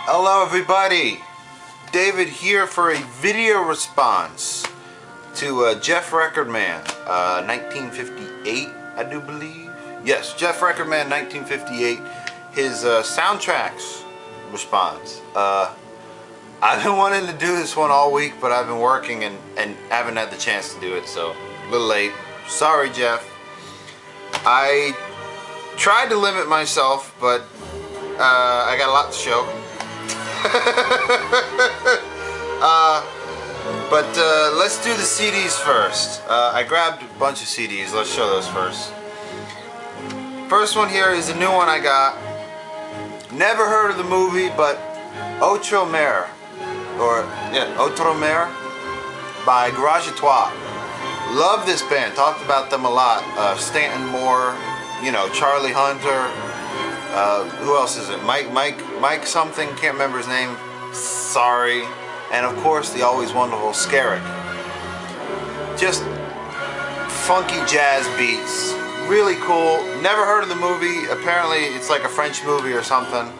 Hello everybody, David here for a video response to Jeffrecordman 1958, I do believe. Yes, Jeffrecordman 1958, his soundtracks response. I've been wanting to do this one all week, but I've been working and haven't had the chance to do it, so a little late. Sorry, Jeff. I tried to limit myself, but I got a lot to show. Let's do the CDs first. I grabbed a bunch of CDs. Let's show those first. First one here is a new one I got. Never heard of the movie, but Otro Mer, Otro Mer by Garage à Trois. Love this band. Talked about them a lot. Stanton Moore, you know, Charlie Hunter. Who else is it? Mike something, can't remember his name, sorry. And of course the always wonderful Skerritt. Just funky jazz beats, really cool. Never heard of the movie. Apparently it's like a French movie or something.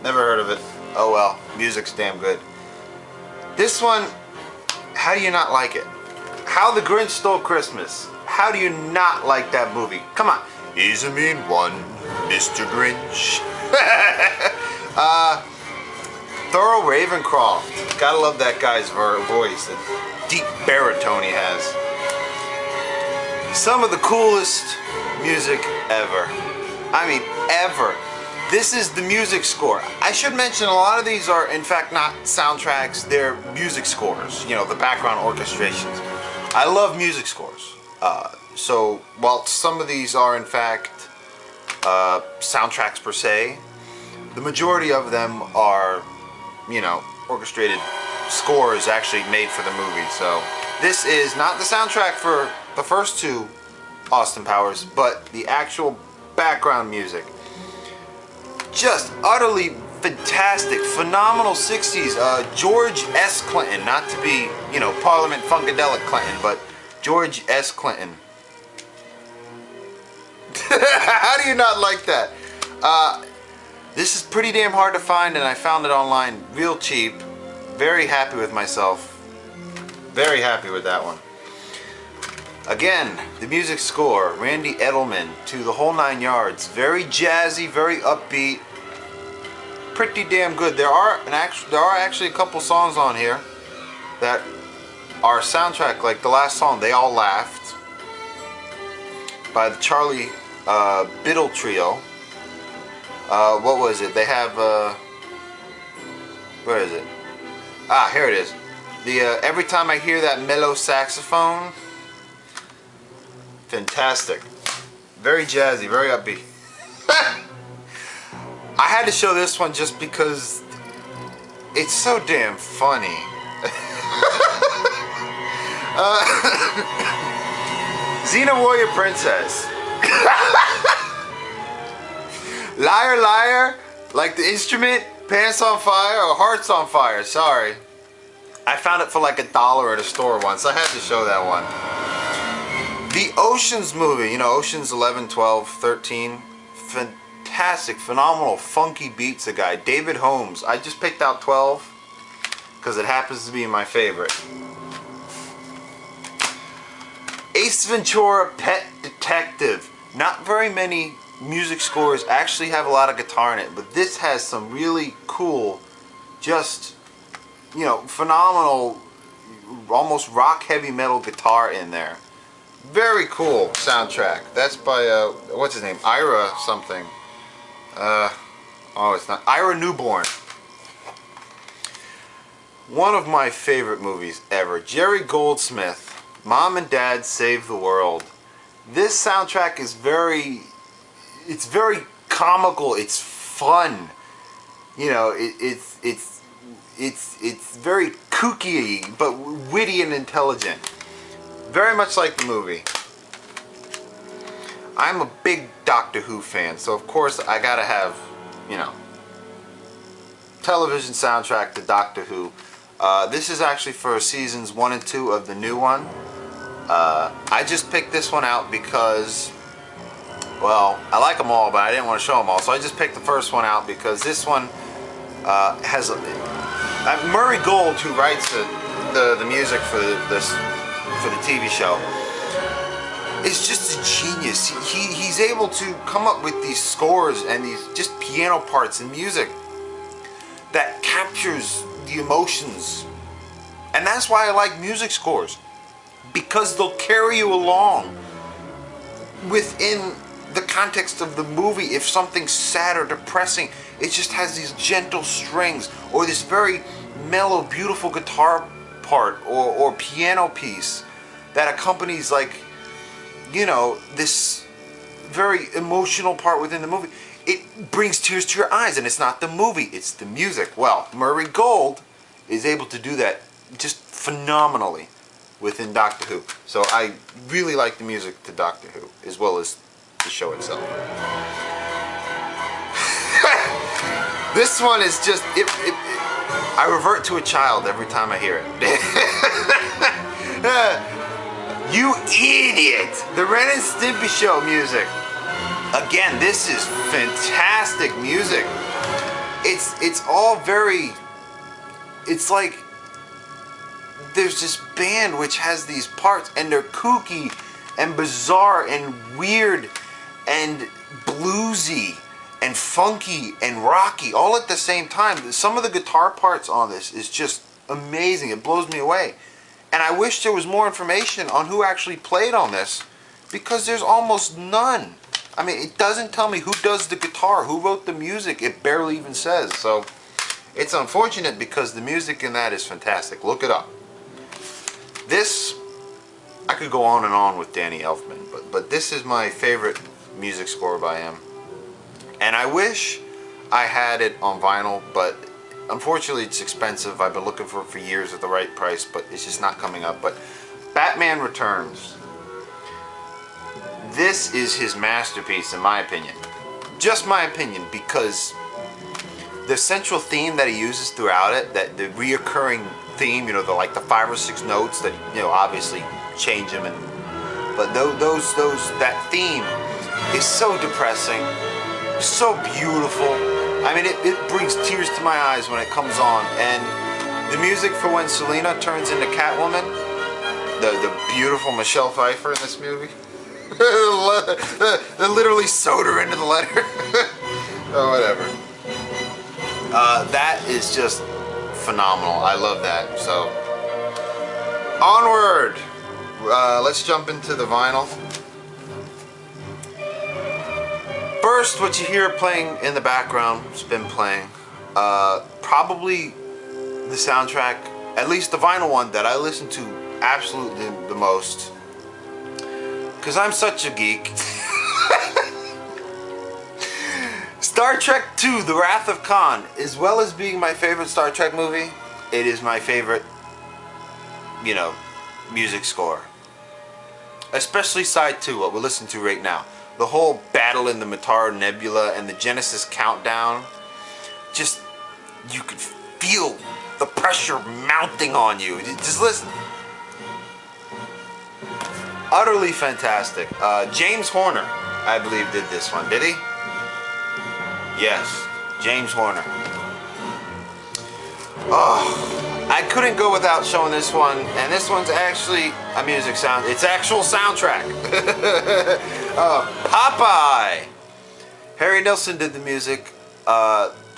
Never heard of it. Oh well, music's damn good. This one, how do you not like it? How the Grinch Stole Christmas. How do you not like that movie? Come on. He's a mean one, Mr. Grinch. Thurl Ravencroft. Gotta love that guy's voice, the deep baritone he has. Some of the coolest music ever. I mean, ever. This is the music score. I should mention a lot of these are in fact not soundtracks, they're music scores. You know, the background orchestrations. I love music scores. So while some of these are in fact soundtracks per se, the majority of them are, you know, orchestrated scores actually made for the movie. So this is not the soundtrack for the first two Austin Powers, but the actual background music. Just utterly fantastic, phenomenal 60s. George S. Clinton, not to be, you know, Parliament Funkadelic Clinton, but George S. Clinton. How do you not like that? This is pretty damn hard to find, and I found it online real cheap. Very happy with myself. Very happy with that one. Again, the music score, Randy Edelman, to the whole 9 yards. Very jazzy, very upbeat. Pretty damn good. There are actually a couple songs on here that are soundtrack, like the last song, They All Laughed, by the Charlie Biddle Trio. What was it? They have, where is it? Ah, here it is. The Every Time I Hear That Mellow Saxophone. Fantastic. Very jazzy, very upbeat. I had to show this one just because it's so damn funny. Xena Warrior Princess. Liar Liar, like the instrument, Pants on Fire, or Hearts on Fire, sorry. I found it for like $1 at a store once. I had to show that one. The Oceans movie, you know, Oceans 11, 12, 13. Fantastic, phenomenal, funky beats, a guy. David Holmes. I just picked out 12 because it happens to be my favorite. Ace Ventura, Pet Detective. Not very many music scores actually have a lot of guitar in it, but this has some really cool, just, you know, phenomenal, almost rock heavy metal guitar in there. Very cool soundtrack. That's by what's his name, Ira something. Oh, it's not Ira Newborn. One of my favorite movies ever, Jerry Goldsmith, Mom and Dad Save the World. This soundtrack is very comical. It's fun. You know, it's very kooky but witty and intelligent. Very much like the movie. I'm a big Doctor Who fan, so of course I gotta have, you know, television soundtrack to Doctor Who. This is actually for seasons 1 and 2 of the new one. I just picked this one out because, well, I like them all, but I didn't want to show them all, so I just picked the first one out because this one has Murray Gold, who writes the music for the TV show, is just a genius. He's able to come up with these scores and these just piano parts and music that captures the emotions. And that's why I like music scores, because they'll carry you along within the context of the movie. If something's sad or depressing, it just has these gentle strings, or this very mellow, beautiful guitar part or piano piece that accompanies, like, you know, this very emotional part within the movie. It brings tears to your eyes, and it's not the movie, it's the music. Well, Murray Gold is able to do that just phenomenally within Doctor Who. So I really like the music to Doctor Who, as well as the show itself. This one is just, I revert to a child every time I hear it. You idiot! The Ren and Stimpy Show music. Again, this is fantastic music. It's all very, it's like there's this band which has these parts, and they're kooky and bizarre and weird and bluesy and funky and rocky all at the same time. Some of the guitar parts on this is just amazing. It blows me away. And I wish there was more information on who actually played on this, because there's almost none. I mean, it doesn't tell me who does the guitar, who wrote the music. It barely even says. So it's unfortunate, because the music in that is fantastic. Look it up. This, I could go on and on with Danny Elfman, but this is my favorite music score by him. And I wish I had it on vinyl, but unfortunately it's expensive. I've been looking for it for years at the right price, but it's just not coming up. But Batman Returns. This is his masterpiece, in my opinion. Just my opinion, because the central theme that he uses throughout it, that the reoccurring theme, you know, like the 5 or 6 notes that, you know, obviously change them, but that theme is so depressing, so beautiful. I mean, it brings tears to my eyes when it comes on. And the music for when Selena turns into Catwoman, the beautiful Michelle Pfeiffer in this movie, they literally sewed her into the letter. Oh, whatever. That is just phenomenal. I love that. So, onward. Let's jump into the vinyl. First, what you hear playing in the background, it's been playing, probably the soundtrack, at least the vinyl one that I listen to absolutely the most, because I'm such a geek. Star Trek II, The Wrath of Khan, as well as being my favorite Star Trek movie, it is my favorite, you know, music score. Especially side 2, what we're listening to right now. The whole battle in the Matar Nebula and the Genesis countdown, just, you could feel the pressure mounting on you. Just listen. Utterly fantastic. James Horner, I believe, did this one. Did he? Yes, James Horner. Oh, I couldn't go without showing this one, and this one's actually a music sound. It's actual soundtrack. Popeye. Harry Nilsson did the music.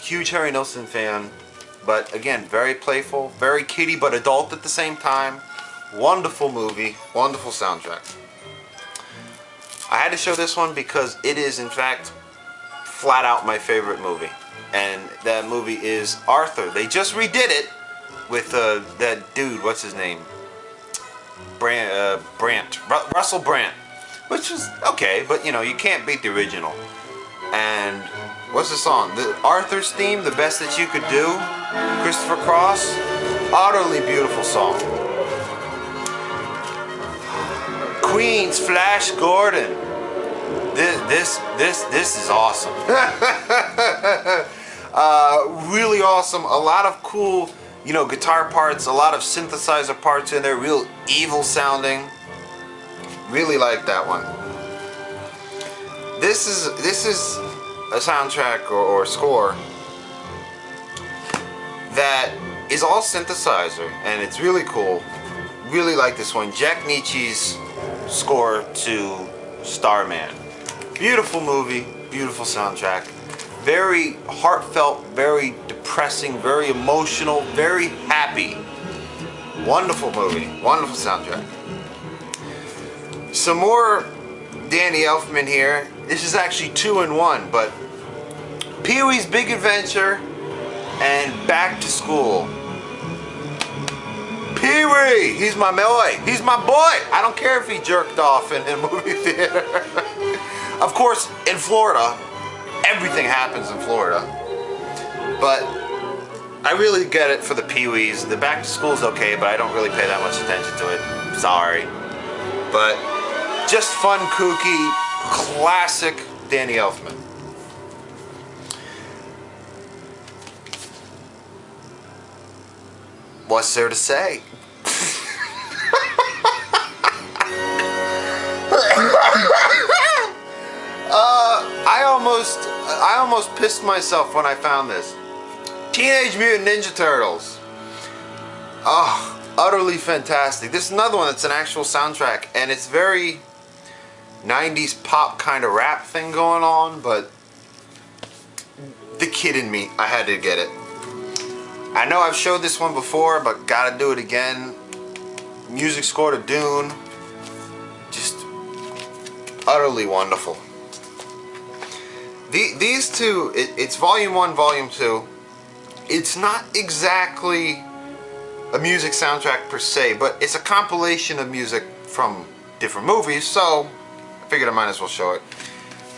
Huge Harry Nilsson fan, but again, very playful, very kiddie but adult at the same time. Wonderful movie, wonderful soundtrack. I had to show this one because it is, in fact, flat out my favorite movie, and that movie is Arthur. They just redid it with that dude, what's his name? Russell Brand, which was okay, but you know, you can't beat the original. And what's the song? The Arthur's theme, The Best That You Could Do, Christopher Cross. Utterly beautiful song. Queen's Flash Gordon. This is awesome. Really awesome. A lot of cool, you know, guitar parts, a lot of synthesizer parts in there, real evil sounding. Really like that one. This is a soundtrack or score that is all synthesizer, and it's really cool. Really like this one. Jack Nietzsche's score to Starman. Beautiful movie, beautiful soundtrack. Very heartfelt, very depressing, very emotional, very happy. Wonderful movie, wonderful soundtrack. Some more Danny Elfman here. This is actually 2 in 1, but Pee-wee's Big Adventure and Back to School. Pee-wee! He's my boy! He's my boy! I don't care if he jerked off in a movie theater. Of course, in Florida, everything happens in Florida. But I really get it for the Pee-wees. The Back to School is okay, but I don't really pay that much attention to it. Sorry. But just fun, kooky, classic Danny Elfman. What's there to say? I almost pissed myself when I found this. Teenage Mutant Ninja Turtles. Oh, utterly fantastic. This is another one that's an actual soundtrack, and it's very 90s pop kind of rap thing going on, but the kid in me, I had to get it. I know I've showed this one before, but gotta do it again. Music score to Dune. Just utterly wonderful. These two, it's Volume 1, Volume 2. It's not exactly a music soundtrack per se, but it's a compilation of music from different movies, so I figured I might as well show it.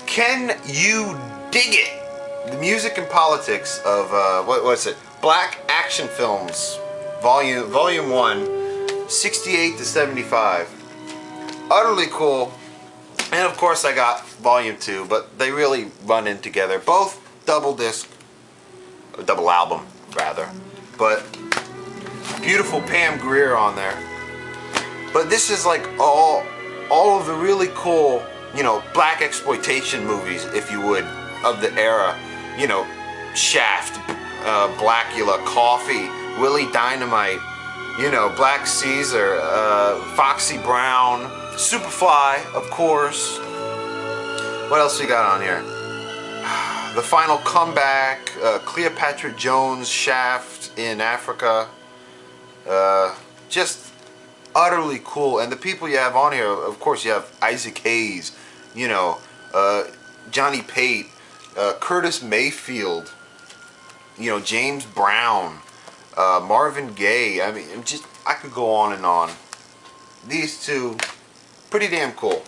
Can you dig it? The music and politics of, what's it? Black Action Films, Volume 1, 68 to 75. Utterly cool. And of course I got Volume 2, but they really run in together. Both double disc, or double album rather. But beautiful Pam Grier on there. But this is like all of the really cool, you know, black exploitation movies, if you would, of the era. You know, Shaft, Blackula, Coffee, Willie Dynamite, you know, Black Caesar, Foxy Brown, Superfly, of course. What else we got on here? The Final Comeback, Cleopatra Jones, Shaft in Africa. Just utterly cool. And the people you have on here, of course, you have Isaac Hayes, you know, Johnny Pate, Curtis Mayfield, you know, James Brown, Marvin Gaye. I mean, I could go on and on. These two, pretty damn cool.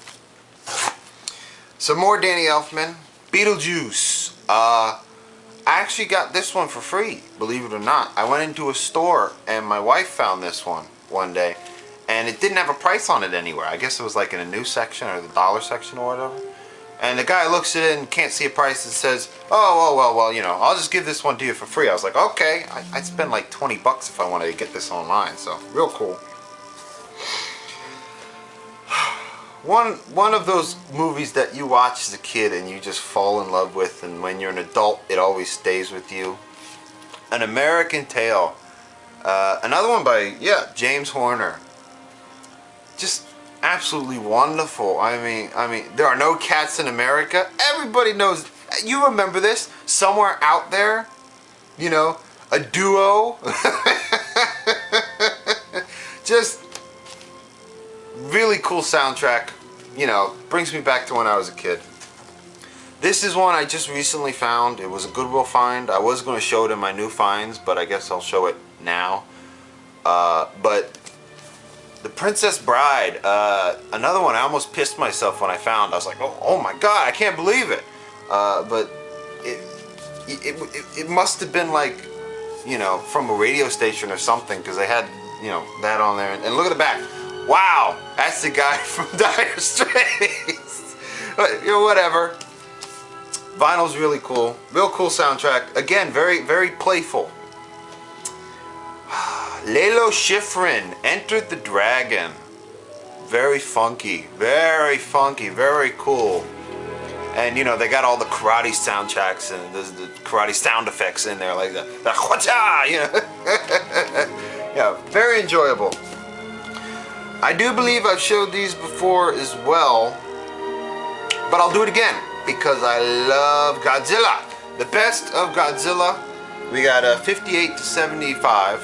Some more Danny Elfman. Beetlejuice. I actually got this one for free, believe it or not. I went into a store and my wife found this one day, and it didn't have a price on it anywhere. I guess it was like in a new section or the dollar section or whatever. And the guy looks at it and can't see a price and says, oh, well, you know, I'll just give this one to you for free. I was like, okay. I'd spend like 20 bucks if I wanted to get this online, so real cool. One of those movies that you watch as a kid and you just fall in love with, and when you're an adult, it always stays with you. An American Tail. Another one by, James Horner. Just absolutely wonderful. I mean, There Are No Cats in America. Everybody knows. You remember this? Somewhere Out There. You know, a duo. Just really cool soundtrack. You know, brings me back to when I was a kid. This is one I just recently found. It was a Goodwill find. I was going to show it in my new finds, but I guess I'll show it now. But The Princess Bride, another one I almost pissed myself when I found. I was like, oh my god, I can't believe it. But it must have been like, you know, from a radio station or something, because they had, you know, that on there. And look at the back. Wow, that's the guy from Dire Straits. But, you know, whatever. Vinyl's really cool. Real cool soundtrack. Again, very, very playful. Lalo Schifrin, Enter the Dragon. Very funky, very cool. And you know, they got all the karate soundtracks and the karate sound effects in there, like the hwacha, you know. Yeah, very enjoyable. I do believe I've showed these before as well, but I'll do it again because I love Godzilla. The best of Godzilla. We got a 58 to 75.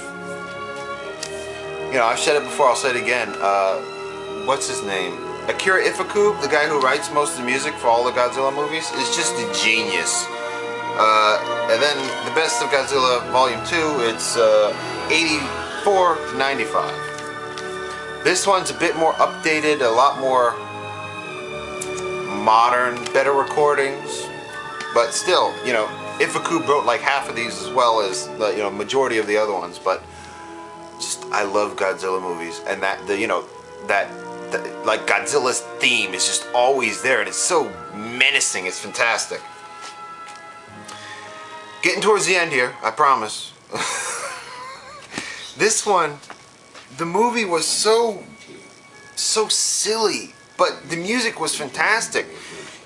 You know, I've said it before, I'll say it again. What's his name? Akira Ifukube, the guy who writes most of the music for all the Godzilla movies, is just a genius. And then the best of Godzilla Volume 2, it's 84 to 95. This one's a bit more updated, a lot more modern, better recordings, but still, you know, Ifukube wrote like half of these as well as the, you know, majority of the other ones. But just, I love Godzilla movies, and that, the, you know, that like Godzilla's theme is just always there, and it's so menacing. It's fantastic. Getting towards the end here, I promise. This one, the movie was so silly, but the music was fantastic.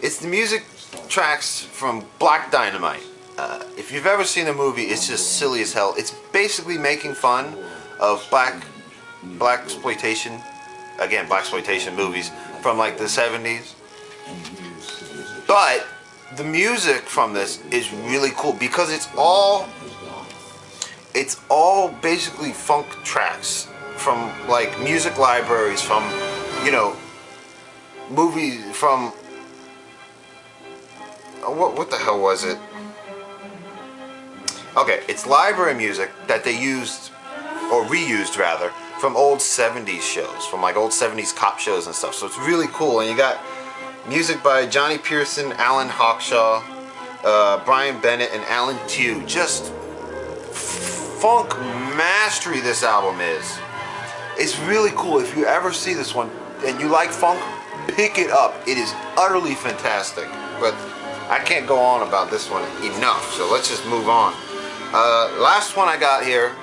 It's the music tracks from Black Dynamite. If you've ever seen the movie, it's just silly as hell. It's basically making fun of black exploitation. Again, black exploitation movies from like the 70s. But the music from this is really cool because it's all basically funk tracks from like music libraries, from, you know, movies from what the hell was it? Okay, it's library music that they used, or reused rather, from old 70s shows, from like old 70s cop shows and stuff. So it's really cool. And you got music by Johnny Pearson, Alan Hawkshaw, Brian Bennett, and Alan Tew. Just funk mastery this album is. It's really cool. If you ever see this one and you like funk, pick it up. It is utterly fantastic. But I can't go on about this one enough, so let's just move on. Last one I got here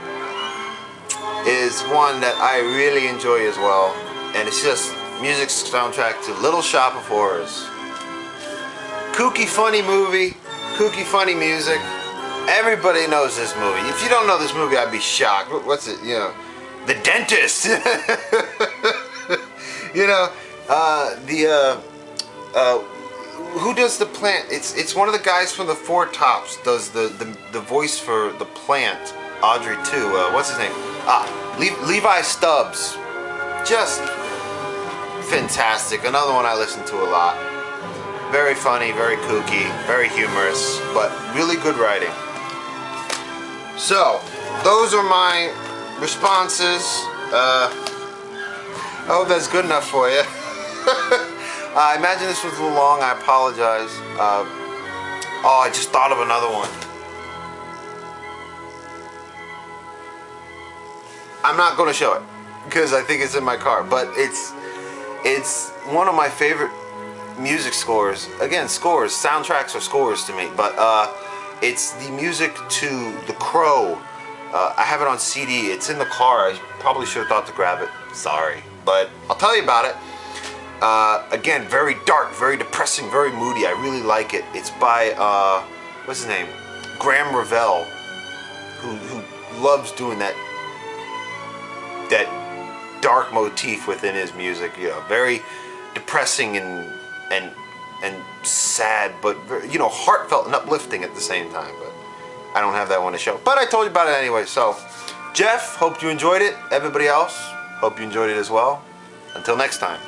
is one that I really enjoy as well, and it's just music soundtrack to Little Shop of Horrors. Kooky funny movie, kooky funny music. Everybody knows this movie. If you don't know this movie, I'd be shocked. What's it? You know, The Dentist. You know, who does the plant? It's one of the guys from the Four Tops does the voice for the plant. Audrey too. What's his name? Levi Stubbs. Just fantastic. Another one I listen to a lot. Very funny, very kooky, very humorous, but really good writing. So, those are my responses. I hope that's good enough for you. I imagine this was a little long. I apologize. Oh, I just thought of another one. I'm not going to show it because I think it's in my car, but it's one of my favorite music scores. Again, scores, soundtracks are scores to me, but it's the music to The Crow. I have it on CD. It's in the car. I probably should have thought to grab it. Sorry, but I'll tell you about it. Again, very dark, very depressing, very moody. I really like it. It's by what's his name? Graham Revell, who loves doing that dark motif within his music. You know, very depressing and sad, but very, you know, heartfelt and uplifting at the same time. But I don't have that one to show. But I told you about it anyway. So, Jeff, hope you enjoyed it. Everybody else, hope you enjoyed it as well. Until next time.